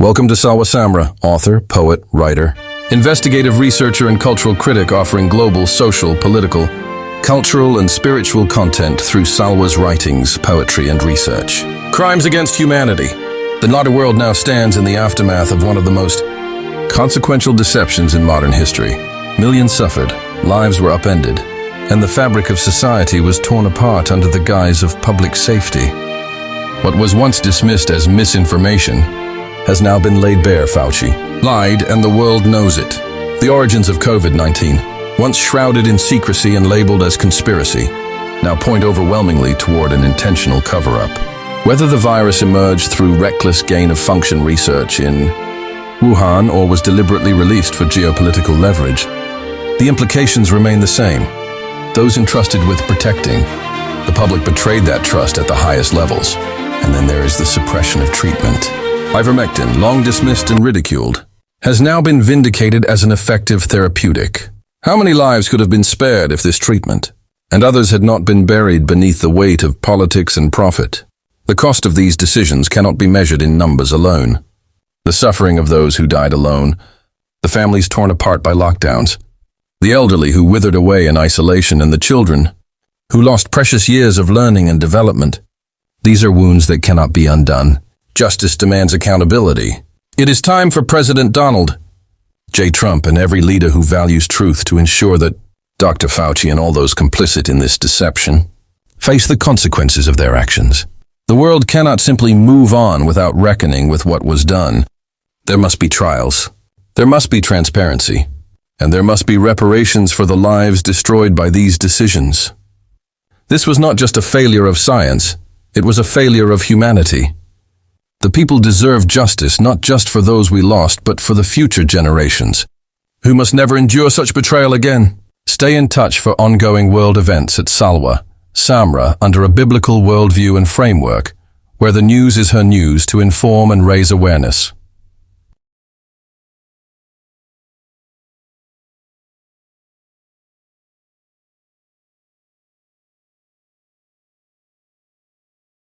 Welcome to Salwa Samra, author, poet, writer, investigative researcher and cultural critic offering global, social, political, cultural and spiritual content through Salwa's writings, poetry and research. Crimes against humanity. The Naughty World now stands in the aftermath of one of the most consequential deceptions in modern history. Millions suffered, lives were upended, and the fabric of society was torn apart under the guise of public safety. What was once dismissed as misinformation has now been laid bare. Fauci lied, and the world knows it. The origins of COVID-19, once shrouded in secrecy and labeled as conspiracy, now point overwhelmingly toward an intentional cover-up. Whether the virus emerged through reckless gain-of-function research in Wuhan or was deliberately released for geopolitical leverage, the implications remain the same. Those entrusted with protecting the public betrayed that trust at the highest levels. And then there is the suppression of treatment. Ivermectin, long dismissed and ridiculed, has now been vindicated as an effective therapeutic. How many lives could have been spared if this treatment and others had not been buried beneath the weight of politics and profit? The cost of these decisions cannot be measured in numbers alone. The suffering of those who died alone, the families torn apart by lockdowns, the elderly who withered away in isolation, and the children who lost precious years of learning and development. These are wounds that cannot be undone. Justice demands accountability. It is time for President Donald J. Trump and every leader who values truth to ensure that Dr. Fauci and all those complicit in this deception face the consequences of their actions. The world cannot simply move on without reckoning with what was done. There must be trials. There must be transparency. And there must be reparations for the lives destroyed by these decisions. This was not just a failure of science. It was a failure of humanity. The people deserve justice, not just for those we lost, but for the future generations, who must never endure such betrayal again. Stay in touch for ongoing world events at Salwa Samra under a biblical worldview and framework, where the news is her news to inform and raise awareness.